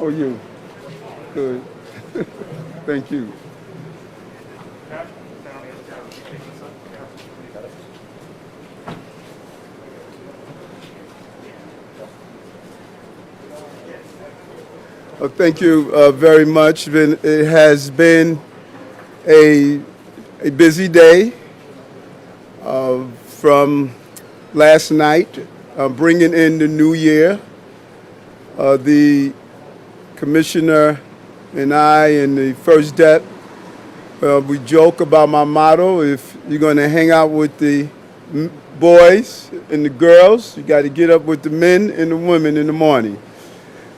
Oh, you? Good. Thank you. Well, thank you very much. It has been a busy day from last night, bringing in the new year. The commissioner and I and the first dep, we joke about my motto: if you're going to hang out with the boys and the girls, you got to get up with the men and the women in the morning.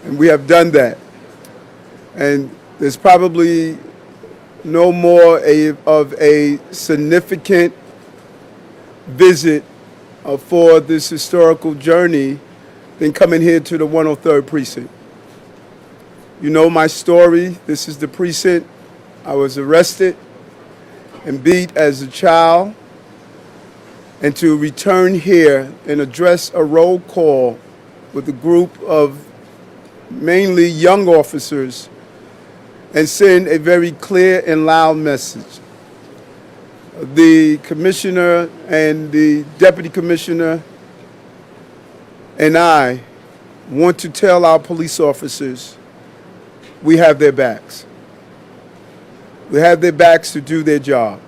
And we have done that. And there's probably no more of a significant visit for this historical journey than coming here to the 103rd Precinct. You know my story. This is the precinct. I was arrested and beat as a child. And to return here and address a roll call with a group of mainly young officers and send a very clear and loud message. The commissioner and the deputy commissioner and I want to tell our police officers we have their backs. We have their backs to do their job.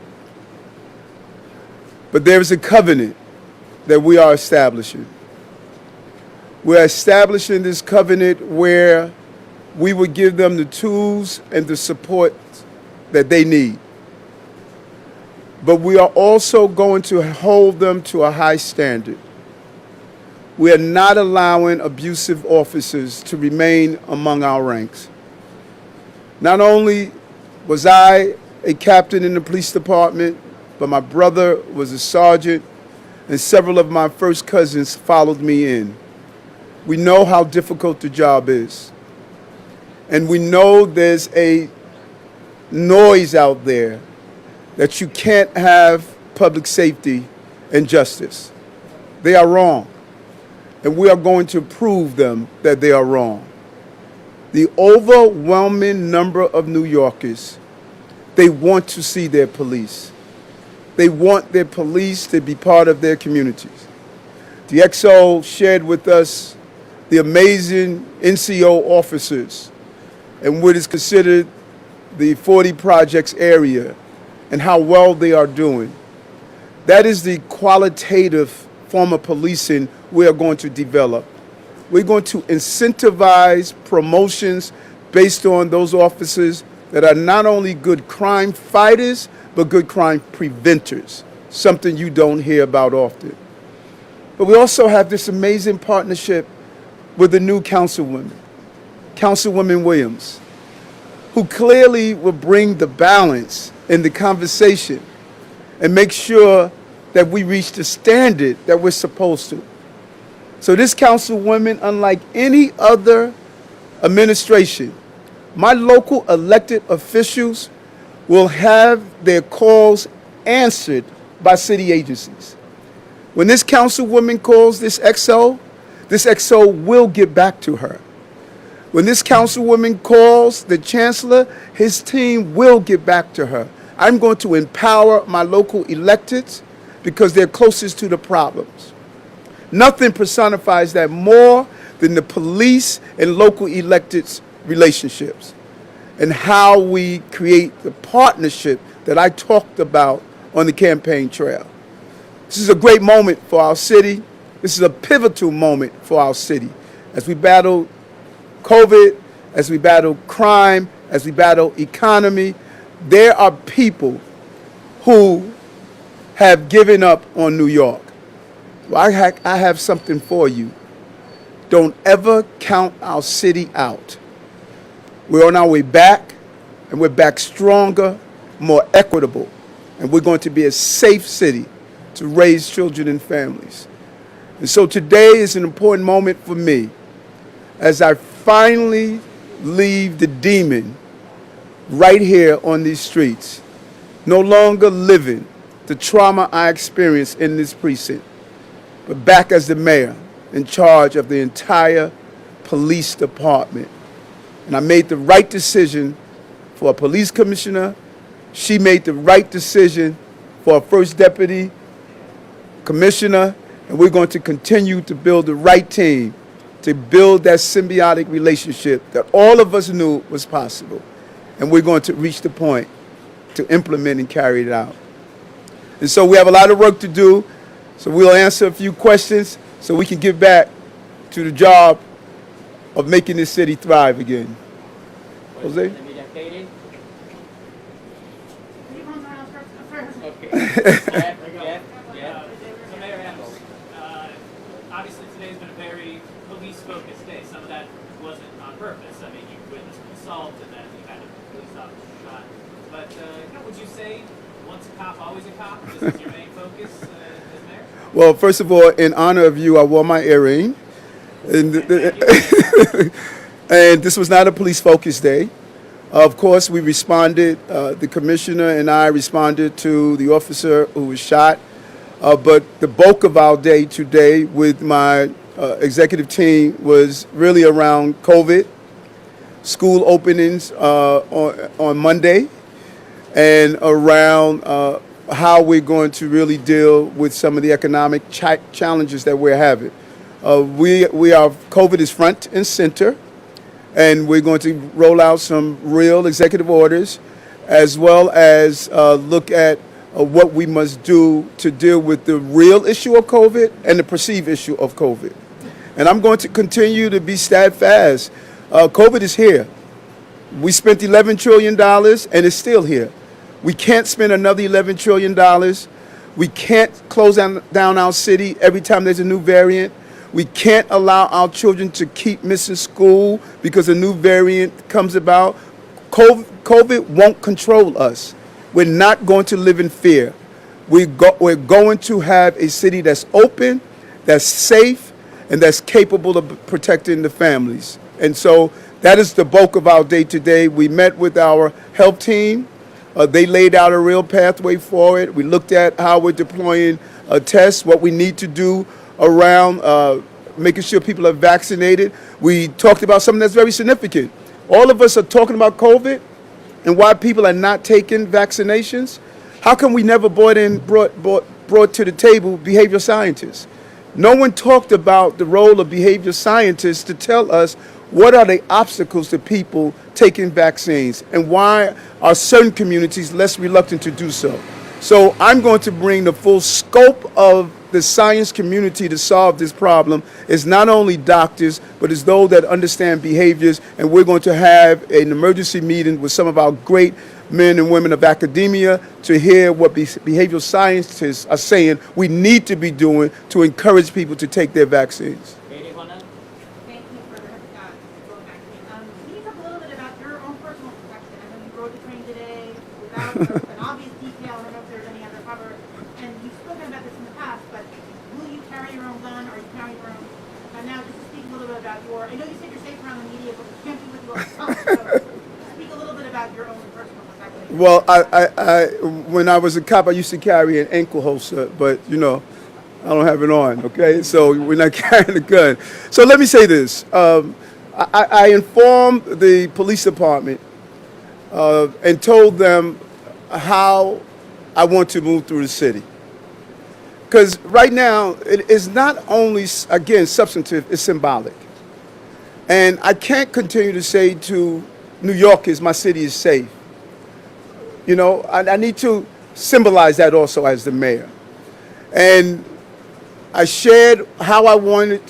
But there is a covenant that we are establishing. We're establishing this covenant where we would give them the tools and the support that they need. But we are also going to hold them to a high standard. We are not allowing abusive officers to remain among our ranks. Not only was I a captain in the police department, but my brother was a sergeant, and several of my first cousins followed me in. We know how difficult the job is. And we know there's a noise out there that you can't have public safety and justice. They are wrong. And we are going to prove them that they are wrong. The overwhelming number of New Yorkers, they want to see their police. They want their police to be part of their communities. The XO shared with us the amazing NCO officers and what is considered the 40 projects area and how well they are doing. That is the qualitative form of policing we are going to develop. We're going to incentivize promotions based on those officers that are not only good crime fighters, but good crime preventers, something you don't hear about often. But we also have this amazing partnership with the new councilwoman, Councilwoman Williams, who clearly will bring the balance in the conversation and make sure that we reach the standard that we're supposed to. So this councilwoman, unlike any other administration, my local elected officials will have their calls answered by city agencies. When this councilwoman calls this XO will get back to her. When this councilwoman calls the chancellor, his team will get back to her. I'm going to empower my local electeds because they're closest to the problems. Nothing personifies that more than the police and local electeds' relationships and how we create the partnership that I talked about on the campaign trail. This is a great moment for our city. This is a pivotal moment for our city as we battle COVID, as we battle crime, as we battle economy. There are people who have given up on New York. Well, I have something for you. Don't ever count our city out. We're on our way back, and we're back stronger, more equitable, and we're going to be a safe city to raise children and families. And so today is an important moment for me as I finally leave the demon right here on these streets, no longer living the trauma I experienced in this precinct, but back as the mayor in charge of the entire police department. And I made the right decision for a police commissioner. She made the right decision for a first deputy commissioner. And we're going to continue to build the right team to build that symbiotic relationship that all of us knew was possible. And we're going to reach the point to implement and carry it out. And so we have a lot of work to do. So we'll answer a few questions so we can get back to the job of making this city thrive again. Jose? Okay. So Mayor Adams, obviously today's been a very police-focused day. Some of that wasn't on purpose. I mean, you witnessed an assault and then you had a police officer shot. But would you say once a cop, always a cop? This is your main focus as mayor? Well, first of all, in honor of you, I wore my earring. And, and this was not a police-focused day. Of course, we responded, the commissioner and I responded to the officer who was shot. But the bulk of our day today with my executive team was really around COVID, school openings on Monday, and around how we're going to really deal with some of the economic challenges that we're having. COVID is front and center. And we're going to roll out some real executive orders, as well as look at what we must do to deal with the real issue of COVID and the perceived issue of COVID. And I'm going to continue to be steadfast. COVID is here. We spent $11 trillion, and it's still here. We can't spend another $11 trillion. We can't close down our city every time there's a new variant. We can't allow our children to keep missing school because a new variant comes about. COVID won't control us. We're not going to live in fear. We're going to have a city that's open, that's safe, and that's capable of protecting the families. And so that is the bulk of our day today. We met with our health team. They laid out a real pathway for it. We looked at how we're deploying tests, what we need to do around making sure people are vaccinated. We talked about something that's very significant. All of us are talking about COVID and why people are not taking vaccinations. How come we never brought to the table behavioral scientists? No one talked about the role of behavioral scientists to tell us what are the obstacles to people taking vaccines and why are certain communities less reluctant to do so. So I'm going to bring the full scope of the science community to solve this problem. It's not only doctors, but it's those that understand behaviors, and we're going to have an emergency meeting with some of our great men and women of academia to hear what behavioral scientists are saying we need to be doing to encourage people to take their vaccines. Thank you for going back to me. Can you talk a little bit about your own personal protection? I know you rode the train today without an obvious detail. I don't know if there's any other cover. And you've spoken about this in the past, but will you carry your own gun or you carry your own? And now just to speak a little bit about I know you said you're safe around the media, but we can't be with you all the time. So speak a little bit about your own personal protection. Well, when I was a cop, I used to carry an ankle holster, but you know, I don't have it on, okay? So we're not carrying a gun. So let me say this. I informed the police department and told them how I want to move through the city. Because right now, it is not only, again, substantive, it's symbolic. And I can't continue to say to New Yorkers, my city is safe. You know, I need to symbolize that also as the mayor. And I shared how I wanted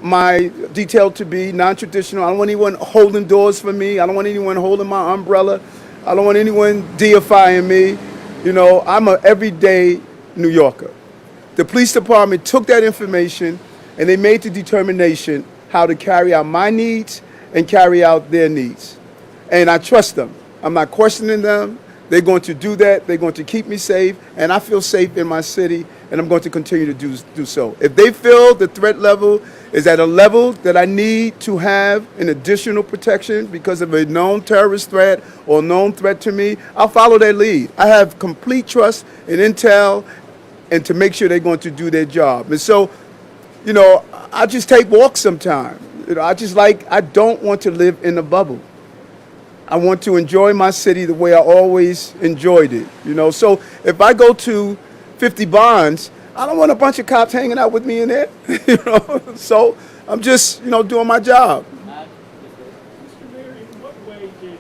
my detail to be, non-traditional. I don't want anyone holding doors for me. I don't want anyone holding my umbrella. I don't want anyone deifying me. You know, I'm an everyday New Yorker. The police department took that information and they made the determination how to carry out my needs and carry out their needs. And I trust them. I'm not questioning them. They're going to do that. They're going to keep me safe, and I feel safe in my city, and I'm going to continue to do so. If they feel the threat level is at a level that I need to have an additional protection because of a known terrorist threat or known threat to me, I'll follow their lead. I have complete trust in intel and to make sure they're going to do their job. And so, you know, I just take walks sometimes. You know, I don't want to live in a bubble. I want to enjoy my city the way I always enjoyed it. So if I go to 50 Bonds, I don't want a bunch of cops hanging out with me in there. So I'm just doing my job. Mr. Mayor, in what way did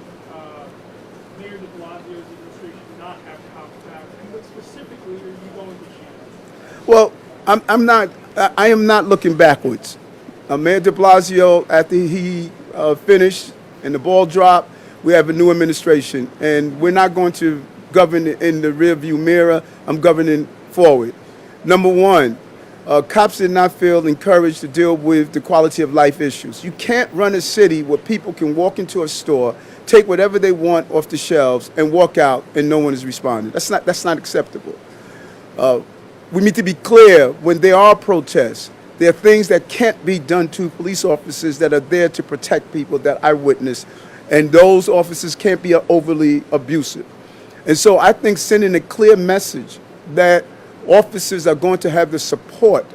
Mayor de Blasio's administration not have cops back, and what specifically are you going to change? Well, I am not looking backwards. Mayor de Blasio, after he finished and the ball dropped, we have a new administration, and we're not going to govern in the rearview mirror. I'm governing forward. Number one, cops did not feel encouraged to deal with the quality of life issues. You can't run a city where people can walk into a store, take whatever they want off the shelves, and walk out, and no one is responding. That's not acceptable. We need to be clear, when there are protests, there are things that can't be done to police officers that are there to protect people that I witnessed, and those officers can't be overly abusive. And so I think sending a clear message that officers are going to have the support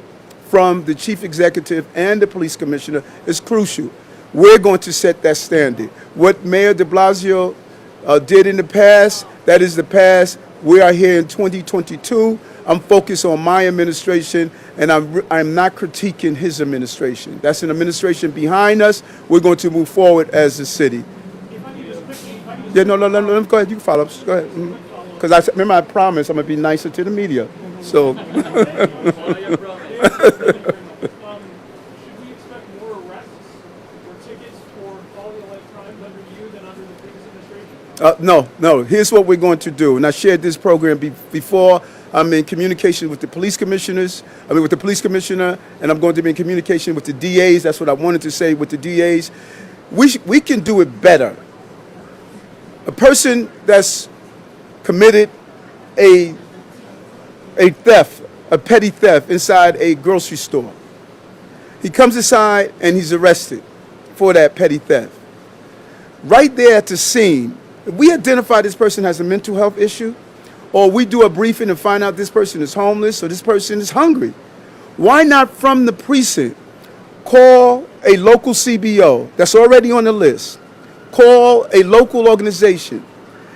from the chief executive and the police commissioner is crucial. We're going to set that standard. What Mayor de Blasio did in the past, that is the past. We are here in 2022. I'm focused on my administration, and I'm not critiquing his administration. That's an administration behind us. We're going to move forward as a city. Yeah, no, go ahead. You can follow up. Go ahead. Because remember I promised I'm going to be nicer to the media. So. Should we expect more arrests or tickets for quality of life crimes under you than under the previous administration? No. Here's what we're going to do. And I shared this program before. I'm in communication with the police commissioners. With the police commissioner, and I'm going to be in communication with the DAs. That's what I wanted to say with the DAs. We can do it better. A person that's committed a theft, a petty theft inside a grocery store. He comes inside and he's arrested for that petty theft. Right there at the scene, if we identify this person has a mental health issue, or we do a briefing and find out this person is homeless or this person is hungry, why not from the precinct call a local CBO that's already on the list, call a local organization,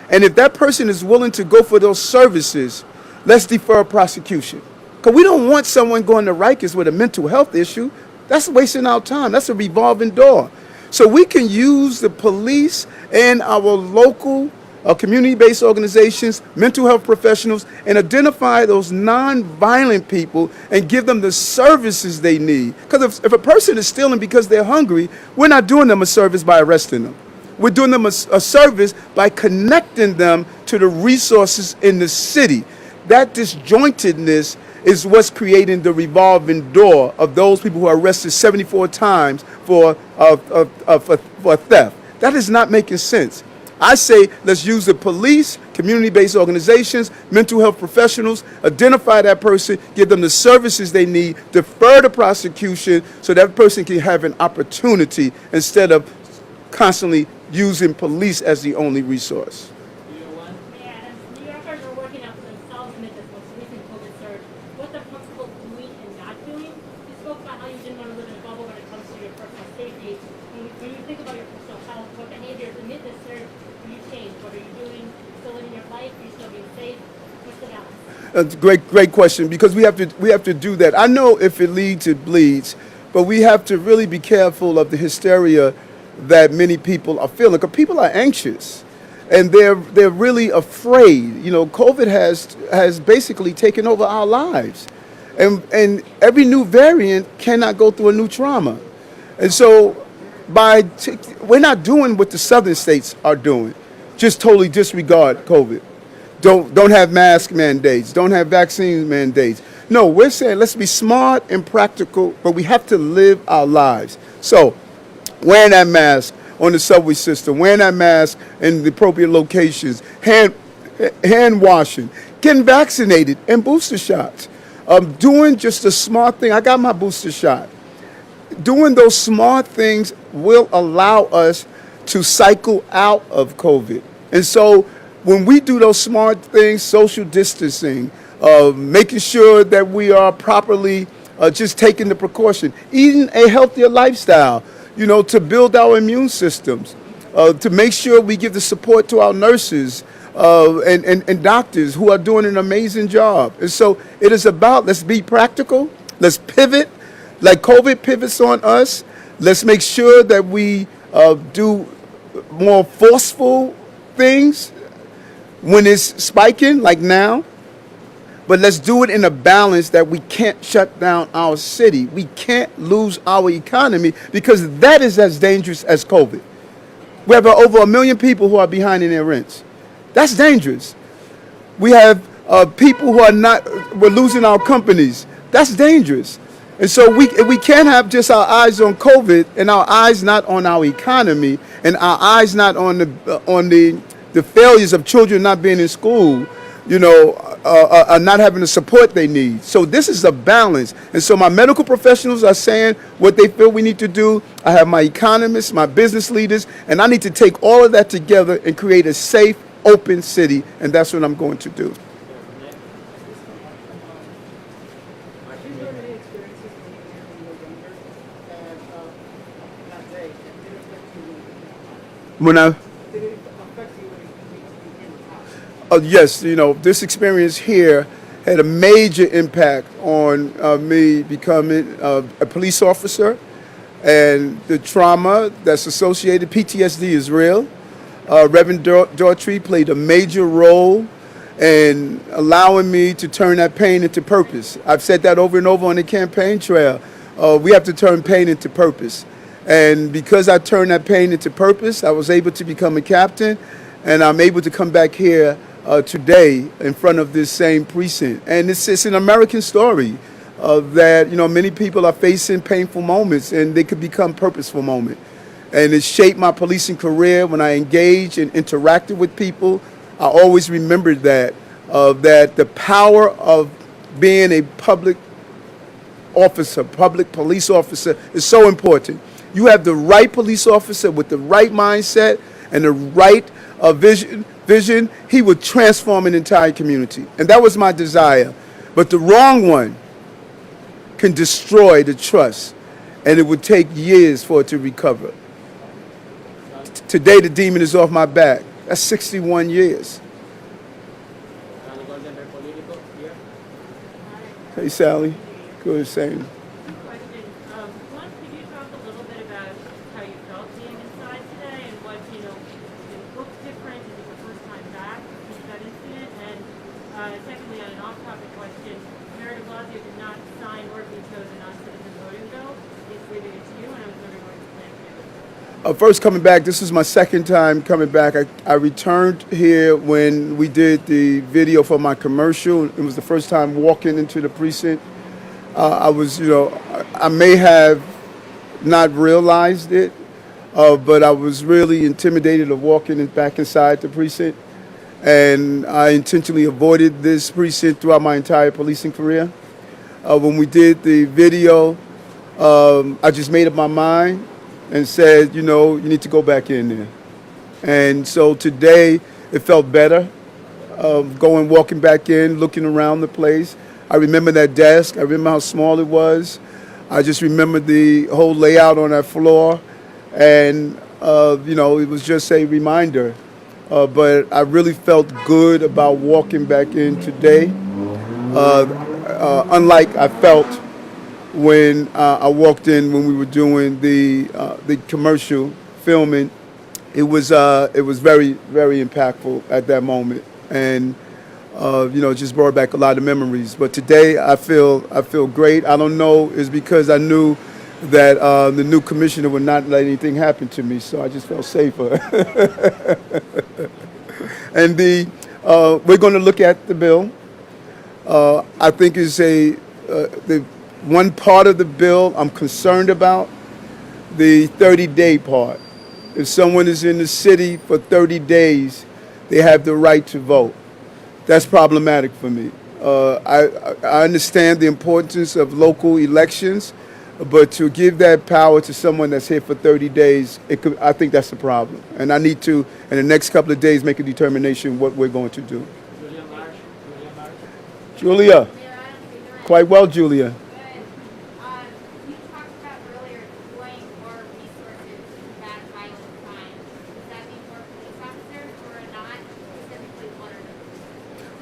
and if that person is willing to go for those services, let's defer prosecution. Because we don't want someone going to Rikers with a mental health issue. That's wasting our time. That's a revolving door. So we can use the police and our local community-based organizations, mental health professionals, and identify those non-violent people and give them the services they need. Because if a person is stealing because they're hungry, we're not doing them a service by arresting them. We're doing them a service by connecting them to the resources in the city. That disjointedness is what's creating the revolving door of those people who are arrested 74 times for theft. That is not making sense. I say let's use the police, community-based organizations, mental health professionals, identify that person, give them the services they need, defer the prosecution so that person can have an opportunity instead of constantly using police as the only resource. New Yorkers are working out for themselves amid this most recent COVID surge. What they're comfortable doing and not doing. You spoke about how you didn't want to live in a bubble when it comes to your personal safety. When you think about your personal health, what behaviors amid this surge do you change? What are you doing? Still living your life? Are you still being safe? What's the balance? That's a great question, because we have to do that. I know if it leads, it bleeds, but we have to really be careful of the hysteria that many people are feeling. Because people are anxious, and they're really afraid. COVID has basically taken over our lives, and every new variant cannot go through a new trauma, and so we're not doing what the southern states are doing. Just totally disregard COVID. Don't have mask mandates. Don't have vaccine mandates. No, we're saying let's be smart and practical, but we have to live our lives. So, wearing that mask on the subway system, wearing that mask in the appropriate locations, hand washing, getting vaccinated and booster shots, doing just a smart thing. I got my booster shot. Doing those smart things will allow us to cycle out of COVID. And so when we do those smart things, social distancing, making sure that we are properly just taking the precaution, eating a healthier lifestyle, to build our immune systems, to make sure we give the support to our nurses and doctors who are doing an amazing job. And so it is about, let's be practical, let's pivot, like COVID pivots on us. Let's make sure that we do more forceful things when it's spiking, like now. But let's do it in a balance that we can't shut down our city. We can't lose our economy, because that is as dangerous as COVID. We have over 1 million people who are behind in their rents. That's dangerous. We have people who are not, we're losing our companies. That's dangerous. And so we can't have just our eyes on COVID and our eyes not on our economy and our eyes not on the failures of children not being in school, not having the support they need. So this is a balance. And so my medical professionals are saying what they feel we need to do. I have my economists, my business leaders, and I need to take all of that together and create a safe, open city. And that's what I'm going to do. When I yes, this experience here had a major impact on me becoming a police officer, and the trauma that's associated. PTSD is real. Reverend Daughtry played a major role in allowing me to turn that pain into purpose. I've said that over and over on the campaign trail. We have to turn pain into purpose. And because I turned that pain into purpose, I was able to become a captain, and I'm able to come back here today in front of this same precinct. And it's an American story that, many people are facing painful moments, and they could become purposeful moments. And it shaped my policing career. When I engaged and interacted with people, I always remembered that the power of being a public officer, public police officer, is so important. You have the right police officer with the right mindset and the right vision, he would transform an entire community. And that was my desire. But the wrong one can destroy the trust, and it would take years for it to recover. Today, the demon is off my back. That's 61 years. Hey, Sally. Good, same. Question. One, could you talk a little bit about how you felt being inside today and what, it looked different? Is it the first time back since that incident? And secondly, on an off-topic question, Mayor de Blasio did not sign or veto the non-citizen voting bill. He's leaving it to you, and I was wondering what you plan to do. First coming back, this is my second time coming back. I returned here when we did the video for my commercial. It was the first time walking into the precinct. I was, I may have not realized it, but I was really intimidated of walking back inside the precinct. And I intentionally avoided this precinct throughout my entire policing career. When we did the video, I just made up my mind and said, you need to go back in there. And so today it felt better, walking back in, looking around the place. I remember that desk. I remember how small it was. I just remember the whole layout on that floor. And, it was just a reminder. But I really felt good about walking back in today, unlike I felt when I walked in when we were doing the commercial filming. It was very, very impactful at that moment. And it just brought back a lot of memories. But today I feel great. I don't know, it's because I knew that the new commissioner would not let anything happen to me, so I just felt safer. And we're going to look at the bill. I think it's the one part of the bill I'm concerned about, the 30-day part. If someone is in the city for 30 days, they have the right to vote. That's problematic for me. I understand the importance of local elections, but to give that power to someone that's here for 30 days, I think that's a problem. And I need to, in the next couple of days, make a determination what we're going to do. Julia. Quite well, Julia. You talked about earlier deploying more resources to combat violent crime. Is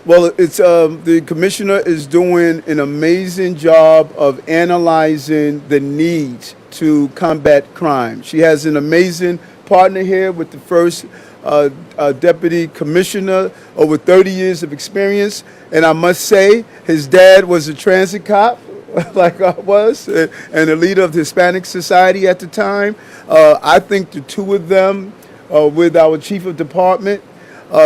Well, it's the commissioner is doing an amazing job of analyzing the needs to combat crime. She has an amazing partner here with the first deputy commissioner, over 30 years of experience. And I must say, his dad was a transit cop, like I was, and a leader of the Hispanic Society at the time. I think the two of them, with our chief of department,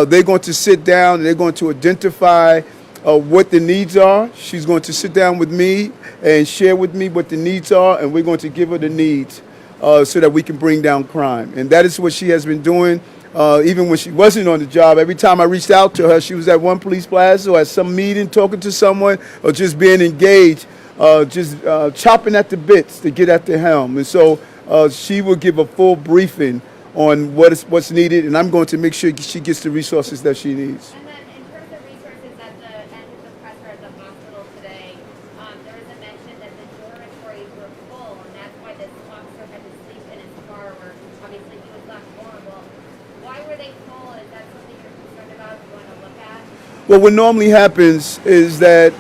they're going to sit down and they're going to identify what the needs are. She's going to sit down with me and share with me what the needs are, and we're going to give her the needs so that we can bring down crime. And that is what she has been doing. Even when she wasn't on the job, every time I reached out to her, she was at one police plaza or at some meeting talking to someone or just being engaged, just chopping at the bits to get at the helm. And so she will give a full briefing on what's needed, and I'm going to make sure she gets the resources that she needs. And then in terms of resources at the end of the presser at the hospital today, there was a mention that the dormitories were full, and that's why this officer had to sleep in his car, where obviously he was left vulnerable. Why were they full? Is that something you're concerned about, you want to look at? Well, what normally happens is that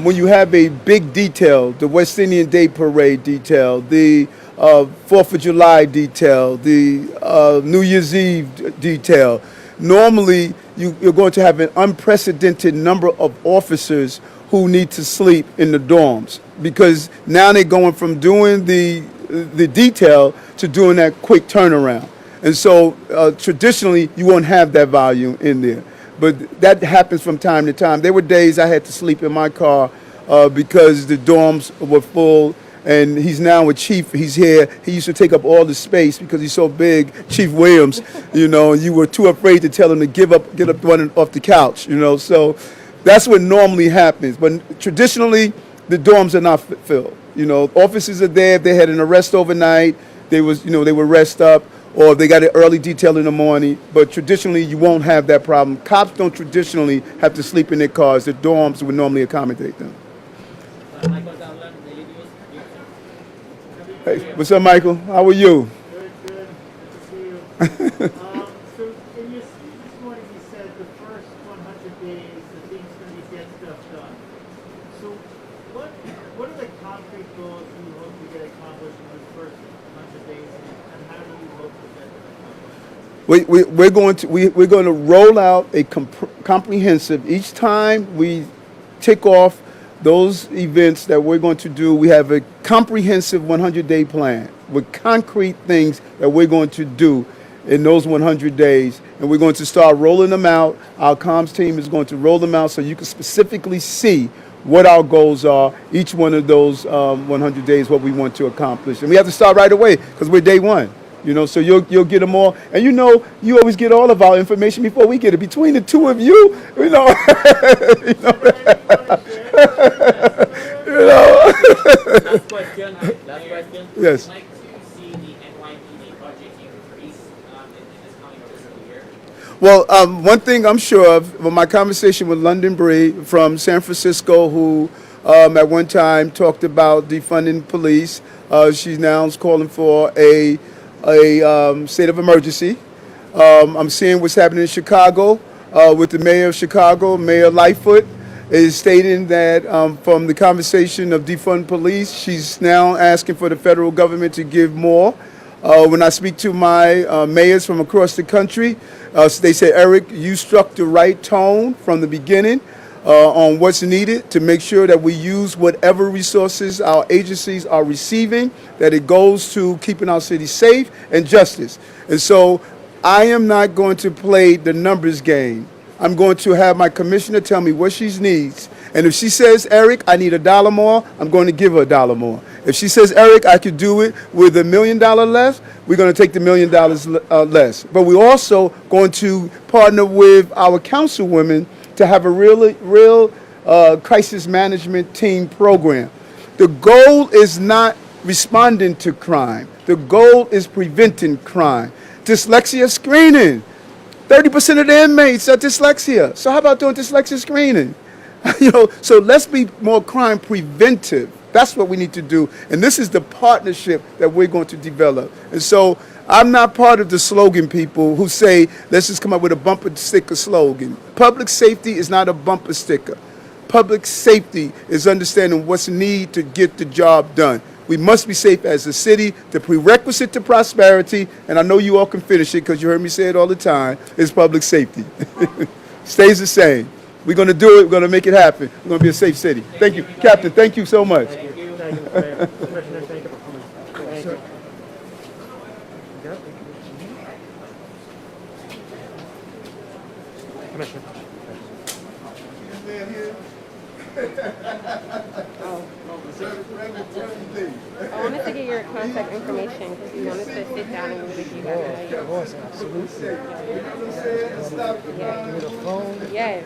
when you have a big detail, the West Indian Day Parade detail, the 4th of July detail, the New Year's Eve detail, normally you're going to have an unprecedented number of officers who need to sleep in the dorms, because now they're going from doing the detail to doing that quick turnaround. And so traditionally you won't have that volume in there. But that happens from time to time. There were days I had to sleep in my car because the dorms were full. And he's now a chief. He's here. He used to take up all the space because he's so big, Chief Williams. You know, you were too afraid to tell him to get up, running off the couch. You know, so that's what normally happens. But traditionally, the dorms are not filled. You know, officers are there. If they had an arrest overnight, they would rest up, or if they got an early detail in the morning. But traditionally, you won't have that problem. Cops don't traditionally have to sleep in their cars. The dorms would normally accommodate them. Hey, what's up, Michael? How are you? Good, good. Good to see you. So in your speech this morning, you said the first 100 days, the thing's going to be get stuff done. So what are the concrete goals you hope to get accomplished in the first 100 days, and how do you hope to get them accomplished? We're going to roll out a comprehensive. Each time we tick off those events that we're going to do, we have a comprehensive 100-day plan with concrete things that we're going to do in those 100 days. And we're going to start rolling them out. Our comms team is going to roll them out so you can specifically see what our goals are, each one of those 100 days, what we want to accomplish. And we have to start right away because we're day one. You know, so you'll get them all. And you know, you always get all of our information before we get it. Between the two of you, you know. Last question. Yes. I'd like to see the NYPD budget increase in this coming fiscal year. Well, one thing I'm sure of, well, my conversation with London Bree from San Francisco, who at one time talked about defunding police, she now is calling for a state of emergency. I'm seeing what's happening in Chicago with the mayor of Chicago, Mayor Lightfoot, is stating that from the conversation of defund police, she's now asking for the federal government to give more. When I speak to my mayors from across the country, they say, Eric, you struck the right tone from the beginning on what's needed to make sure that we use whatever resources our agencies are receiving, that it goes to keeping our city safe and justice. And so I am not going to play the numbers game. I'm going to have my commissioner tell me what she needs. And if she says, Eric, I need $1 more, I'm going to give her $1 more. If she says, Eric, I could do it with $1 million less, we're going to take the $1 million less. But we're also going to partner with our councilwomen to have a real crisis management team program. The goal is not responding to crime. The goal is preventing crime. Dyslexia screening. 30% of the inmates are dyslexia. So how about doing dyslexia screening? You know, so let's be more crime preventive. That's what we need to do. And this is the partnership that we're going to develop. And so I'm not part of the slogan people who say, let's just come up with a bumper sticker slogan. Public safety is not a bumper sticker. Public safety is understanding what's needed to get the job done. We must be safe as a city. The prerequisite to prosperity, and I know you all can finish it because you heard me say it all the time, is public safety. Stays the same. We're going to do it. We're going to make it happen. We're going to be a safe city. Thank you. Captain, thank you so much. Thank you, Mr. Mayor. Commissioner, thank you for coming. Thank you. Commissioner. I wanted to get your contact information because we wanted to sit down and meet with you guys. Of course, absolutely. Yeah. Give me the phone. Yeah.